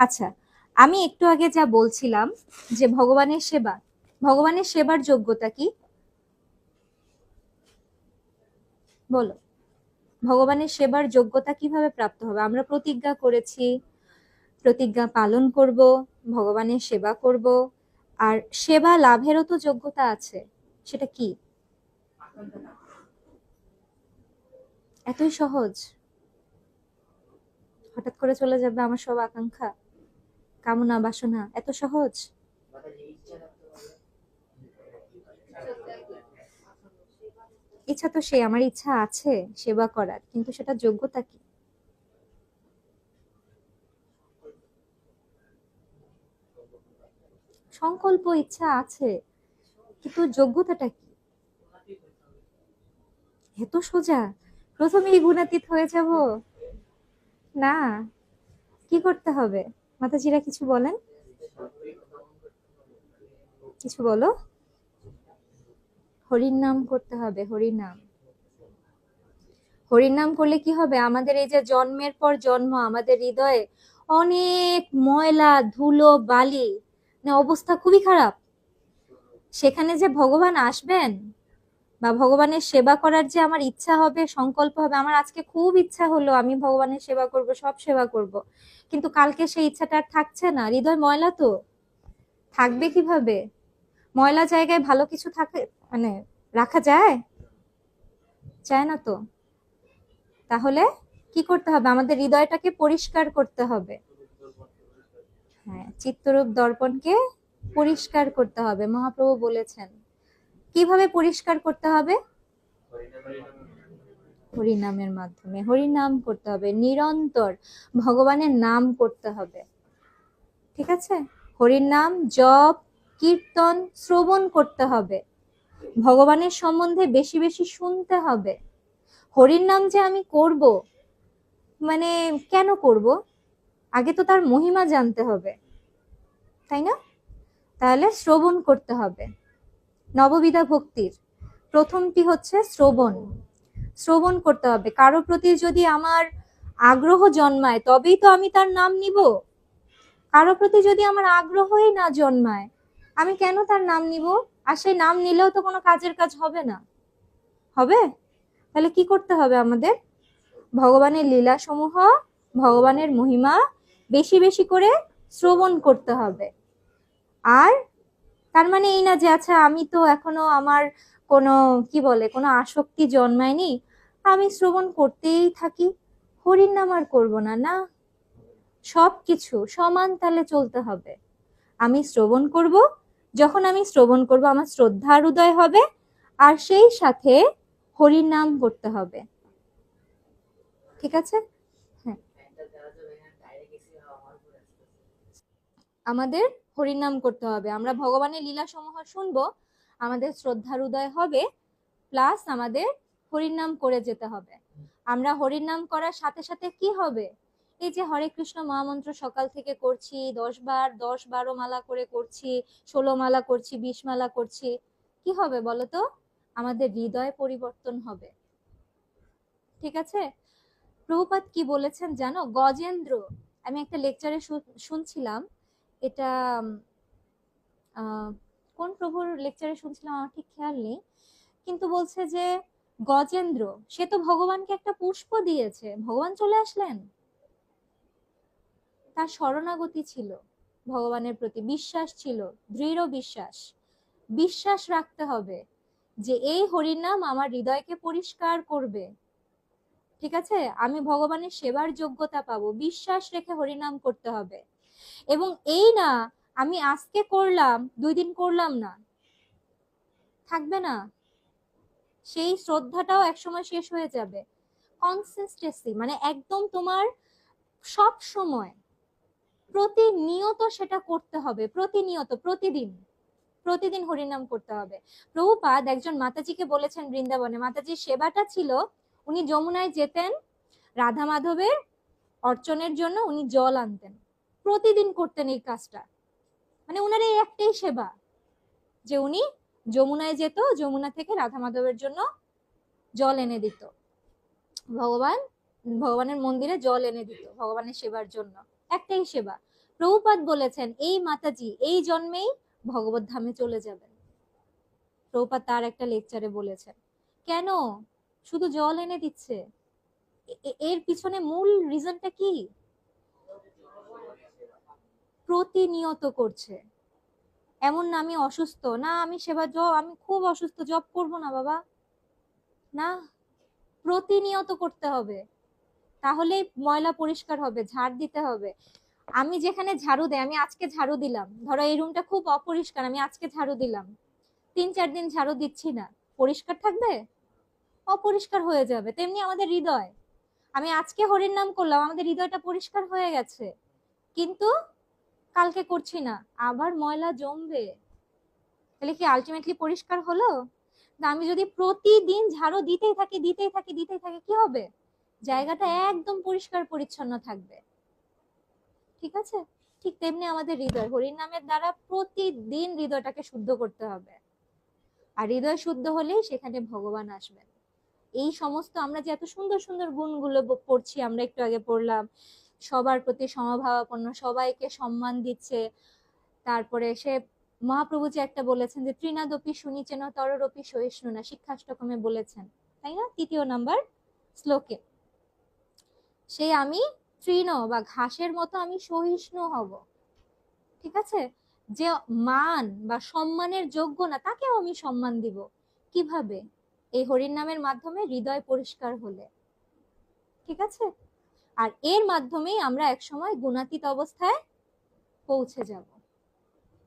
আচ্ছা, আমি একটু আগে যা বলছিলাম যে ভগবানের সেবার যোগ্যতা কি? বলো। ভগবানের সেবার যোগ্যতা কিভাবে প্রাপ্ত হবে? আমরা প্রতিজ্ঞা করেছি, প্রতিজ্ঞা পালন করব, ভগবানের সেবা করব, আর সেবা লাভেরও তো যোগ্যতা আছে। সেটা কি? এতই সহজ? হঠাৎ করে চলে যাবে আমার সব আকাঙ্ক্ষা, কামনা বাসনা? এত সহজ? ইচ্ছা তো আমার ইচ্ছা আছে সেবা করার, কিন্তু সেটা যোগ্যতা কি? সংকল্প ইচ্ছা আছে, কিন্তু যোগ্যতাটা কি? এত সোজা? প্রথমেই গুণাতীত হয়ে যাব? না, কি করতে হবে? মাতাজিরা কিছু বলেন, কিছু বলো। হরির নাম করতে হবে, হরির নাম। হরির নাম করলে কি হবে? আমাদের এই যে জন্মের পর জন্ম, আমাদের হৃদয়ে অনেক ময়লা ধুলো বালি, না অবস্থা খুবই খারাপ। সেখানে যে ভগবান আসবেন বা ভগবানের সেবা করার যে আমার ইচ্ছা হবে, সংকল্প হবে, আমার আজকে খুব ইচ্ছা হলো আমি ভগবানের সেবা করব, সব সেবা করব, কিন্তু কালকে সেই ইচ্ছাটা আর থাকছে না। হৃদয় ময়লা তো, থাকবে কিভাবে? ময়লা জায়গায় ভালো কিছু থাকে মানে রাখা যায়? চায় না তো। তাহলে কি করতে হবে? আমাদের হৃদয়টাকে পরিষ্কার করতে হবে। হ্যাঁ, চিত্তরূপ দর্পণকে পরিষ্কার করতে হবে, মহাপ্রভু বলেছেন। কিভাবে পরিষ্কার করতে হবে? হরিনামের মাধ্যমে। হরিনাম করতে হবে, নিরন্তর ভগবানের নাম করতে হবে। ঠিক আছে? হরির নাম জপ, কীর্তন, শ্রবণ করতে হবে। ভগবানের সম্বন্ধে বেশি বেশি শুনতে হবে। হরির নাম যে আমি করব, মানে কেন করব? আগে তো তার মহিমা জানতে হবে, তাই না? তাহলে শ্রবণ করতে হবে। নববিধা ভক্তির প্রথমটি হচ্ছে শ্রবণ। শ্রবণ করতে হবে। কারো প্রতি যদি আমার আগ্রহ জন্মায় তবেই তো আমি তার নাম নিব। কারো প্রতি যদি আমার আগ্রহই না জন্মায়, আমি কেন তার নাম নিব? আর সেই নাম নিলেও তো কোনো কাজের কাজ হবে না। হবে? তাহলে কি করতে হবে আমাদের? ভগবানের লীলা সমূহ, ভগবানের মহিমা বেশি বেশি করে শ্রবণ করতে হবে। আর তার মানে এই না যে আচ্ছা আমি তো এখনো আমার কোনো কি বলে কোনো আসক্তি জন্মায়নি, আমি শ্রবণ করতেই থাকি, হরির নাম আর করবো না। না, সবকিছু সমান তালে চলতে হবে। আমি শ্রবণ করব, যখন আমি শ্রবণ করব আমার শ্রদ্ধার উদয় হবে, আর সেই সাথে হরির নাম করতে হবে। ঠিক আছে? হ্যাঁ, আমাদের হরির নাম করতে হবে। আমরা ভগবানের লীলা সমূহ শুনবো, আমাদের শ্রদ্ধার উদয় হবে, প্লাস আমাদের হরির নাম করে যেতে হবে। আমরা হরির নাম করার সাথে সাথে কি হবে? এই যে হরে কৃষ্ণ মহামন্ত্র সকাল থেকে করছি, 10 বার 10-12 মালা করে করছি, 16 মালা করছি, 20 মালা করছি, কি হবে বলতো? আমাদের হৃদয় পরিবর্তন হবে। ঠিক আছে? প্রভুপাদ কি বলেছেন জানো? গজেন্দ্র, আমি একটা লেকচারে শুনছিলাম এটা, আহ, কোন প্রভুর লেকচারে শুনছিলাম আমার ঠিক খেয়াল নেই, কিন্তু বলছে যে গজেন্দ্র সে তো ভগবানকে একটা পুষ্প দিয়েছে, ভগবান চলে আসলেন। তার শরণাগতি ছিল, ভগবানের প্রতি বিশ্বাস ছিল, দৃঢ় বিশ্বাস। বিশ্বাস রাখতে হবে যে এই হরিনাম আমার হৃদয়কে পরিষ্কার করবে। ঠিক আছে? আমি ভগবানের সেবার যোগ্যতা পাবো, বিশ্বাস রেখে হরিনাম করতে হবে। এবং এই না আমি আজকে করলাম 2 দিন করলাম না, থাকবে না, সেই শ্রদ্ধাটাও একসময় শেষ হয়ে যাবে। কনসিস্টেন্সি মানে একদম তোমার সব সময় প্রতিনিয়ত সেটা করতে হবে, প্রতিনিয়ত, প্রতিদিন প্রতিদিন হরিনাম করতে হবে। প্রভুপাদ একজন মাতাজিকে বলেছেন বৃন্দাবনে, মাতাজির সেবাটা ছিল উনি যমুনায় যেতেন, রাধা মাধবের অর্চনের জন্য উনি জল আনতেন, প্রতিদিন করতেন এই কাজটা। মানে উনার এই একটাই সেবা যে উনি যমুনায় যেত, যমুনা থেকে রাধা মাধবের জন্য জল এনে দিত, ভগবান ভগবানের মন্দিরে জল এনে দিত ভগবানের সেবার জন্য, একটাই সেবা। প্রভুপাদ বলেছেন এই মাতাজি এই জন্মেই ভগবত ধামে চলে যাবেন। প্রভুপাদ তার একটা লেকচারে বলেছেন। কেন শুধু জল এনে দিচ্ছে? এর পিছনে মূল রিজনটা কি? প্রতিনিয়ত করছে। এমন না আমি অসুস্থ, না আমি সেবা জব, আমি খুব অসুস্থ জব করব না বাবা, না, প্রতিনিয়ত করতে হবে। তাহলে ময়লা পরিষ্কার হবে, ঝাড় দিতে হবে। আমি যেখানে ঝাড়ু দেই, আমি আজকে ঝাড়ু দিলাম, ধরো এই রুমটা খুব অপরিষ্কার, আমি আজকে ঝাড়ু দিলাম, 3-4 দিন ঝাড়ু দিচ্ছি না, পরিষ্কার থাকবে? অপরিষ্কার হয়ে যাবে। তেমনি আমাদের হৃদয়, আমি আজকে হরির নাম করলাম, আমাদের হৃদয়টা পরিষ্কার হয়ে গেছে, কিন্তু কালকে করছি না, আবার ময়লা জমবে, তাহলে কি আলটিমেটলি পরিষ্কার হলো? না, আমি যদি প্রতিদিন ঝাড়ু দিতেই থাকি দিতেই থাকি দিতেই থাকি, কি হবে? জায়গাটা একদম পরিষ্কার পরিচ্ছন্ন থাকবে। ঠিক আছে? ঠিক তেমনি আমাদের হৃদয় হরির নামের দ্বারা প্রতিদিন হৃদয়টাকে শুদ্ধ করতে হবে। আর হৃদয় শুদ্ধ হলেই সেখানে ভগবান আসবেন। এই সমস্ত আমরা যে এত সুন্দর সুন্দর গুণগুলো পড়ছি, আমরা একটু আগে পড়লাম, সবার প্রতি সমভাবাপন্ন, সবাইকে সম্মান দিচ্ছে। তারপরে সে মহাপ্রভু যে একটা বলেছেন যে তৃণাদপি শুনিচেন তররপি সহিষ্ণু না, শিক্ষাষ্টকমে বলেছেন, তাই না? 3 নম্বর শ্লোকে, সেই আমি তৃণ বা ঘাসের মতো আমি সহিষ্ণু হব। ঠিক আছে? যে মান বা সম্মানের যোগ্য না, তাকেও আমি সম্মান দিব। কিভাবে? এই হরির নামের মাধ্যমে, হৃদয় পরিষ্কার হলে। ঠিক আছে? আর এর মাধ্যমেই আমরা একসময় গুণাতীত অবস্থায় পৌঁছে যাব।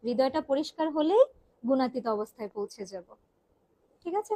হৃদয়টা পরিষ্কার হলেই গুণাতীত অবস্থায় পৌঁছে যাব। ঠিক আছে?